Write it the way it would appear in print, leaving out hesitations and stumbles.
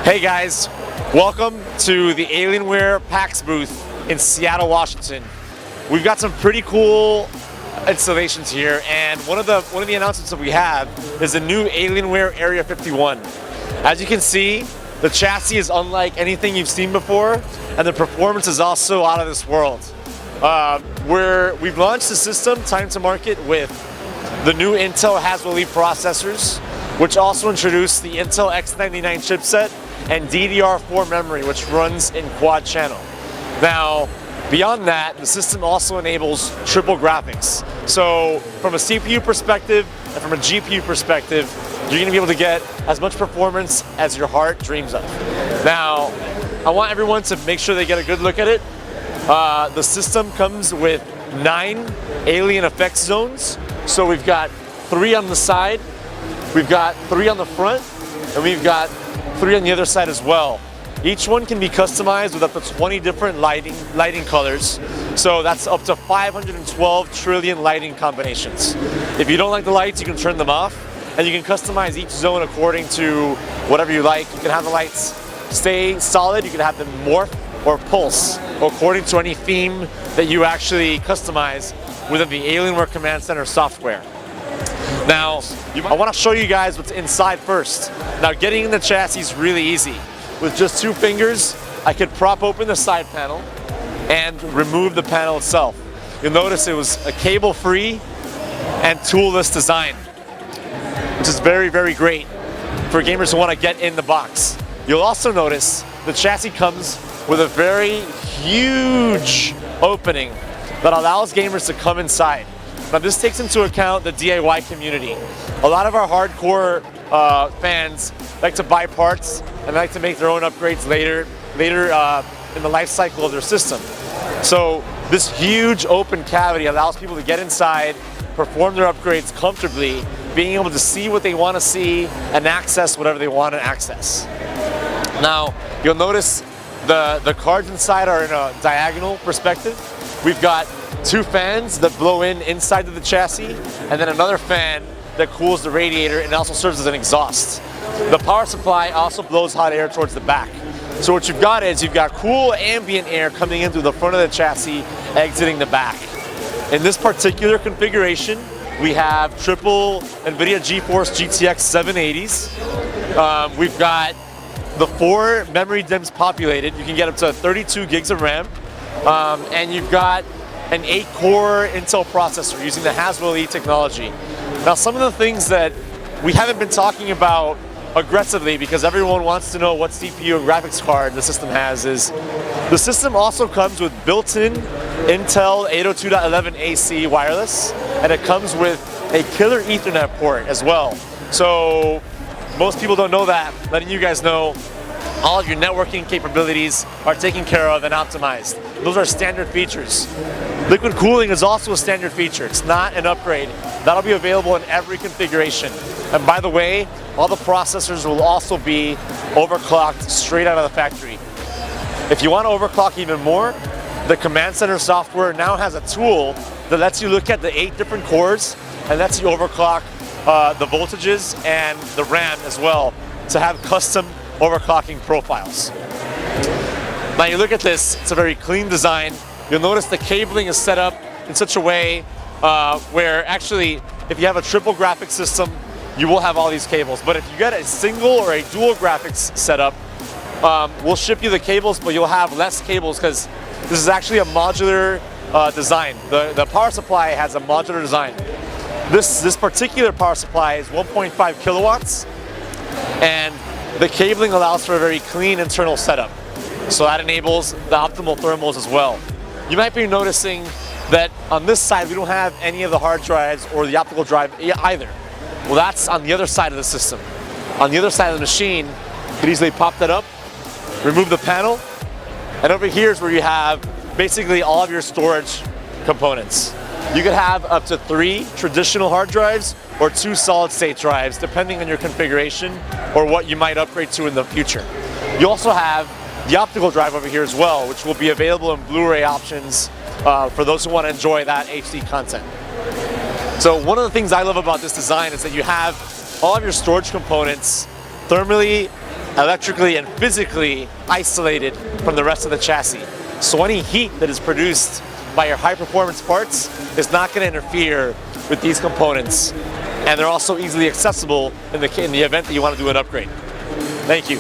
Hey guys, welcome to the Alienware PAX booth in Seattle, Washington. We've got some pretty cool installations here, and one of the announcements that we have is the new Alienware Area-51. As you can see, the chassis is unlike anything you've seen before, and the performance is also out of this world. We've launched the system time to market with the new Intel Haswell processors, which also introduced the Intel X99 chipset and DDR4 memory, which runs in quad channel. Now, beyond that, the system also enables triple graphics. So from a CPU perspective and from a GPU perspective, you're going to be able to get as much performance as your heart dreams of. Now, I want everyone to make sure they get a good look at it. The system comes with 9 alien effects zones. So we've got 3 on the side, we've got 3 on the front, and we've got 3 on the other side as well. Each one can be customized with up to 20 different lighting colors. So that's up to 512 trillion lighting combinations. If you don't like the lights, you can turn them off, and you can customize each zone according to whatever you like. You can have the lights stay solid, you can have them morph or pulse according to any theme that you actually customize within the Alienware Command Center software. Now, I want to show you guys what's inside first. Now, getting in the chassis is really easy. With just 2 fingers, I could prop open the side panel and remove the panel itself. You'll notice it was a cable-free and toolless design, which is very, very great for gamers who want to get in the box. You'll also notice the chassis comes with a very huge opening that allows gamers to come inside. Now, this takes into account the DIY community. A lot of our hardcore fans like to buy parts and like to make their own upgrades later in the life cycle of their system. So this huge open cavity allows people to get inside, perform their upgrades comfortably, being able to see what they want to see and access whatever they want to access. Now, you'll notice the cards inside are in a diagonal perspective. We've got 2 fans that blow inside of the chassis, and then another fan that cools the radiator and also serves as an exhaust. The power supply also blows hot air towards the back. So what you've got is you've got cool ambient air coming in through the front of the chassis, exiting the back. In this particular configuration, we have triple NVIDIA GeForce GTX 780s. We've got the 4 memory DIMMs populated. You can get up to 32 gigs of RAM. And you've got an 8-core Intel processor using the Haswell technology. Now, some of the things that we haven't been talking about aggressively because everyone wants to know what CPU and graphics card the system has is the system also comes with built-in Intel 802.11ac wireless, and it comes with a killer Ethernet port as well. So most people don't know that. Letting you guys know, all of your networking capabilities are taken care of and optimized. Those are standard features. Liquid cooling is also a standard feature. It's not an upgrade. That'll be available in every configuration. And by the way, all the processors will also be overclocked straight out of the factory. If you want to overclock even more, the Command Center software now has a tool that lets you look at the 8 different cores and lets you overclock the voltages and the RAM as well to have custom overclocking profiles. Now you look at this, it's a very clean design. You'll notice the cabling is set up in such a way where actually if you have a triple graphics system, you will have all these cables. But if you get a single or a dual graphics setup, we'll ship you the cables, but you'll have less cables because this is actually a modular design. The power supply has a modular design. This particular power supply is 1.5 kilowatts, and the cabling allows for a very clean internal setup. So that enables the optimal thermals as well. You might be noticing that on this side, we don't have any of the hard drives or the optical drive either. Well, that's on the other side of the system. On the other side of the machine, you could easily pop that up, remove the panel, and over here is where you have basically all of your storage components. You could have up to 3 traditional hard drives or 2 solid-state drives, depending on your configuration or what you might upgrade to in the future. You also have the optical drive over here as well, which will be available in Blu-ray options for those who want to enjoy that HD content. So one of the things I love about this design is that you have all of your storage components thermally electrically and physically isolated from the rest of the chassis. So any heat that is produced by your high performance parts is not going to interfere with these components. And they're also easily accessible in the event that you want to do an upgrade. Thank you.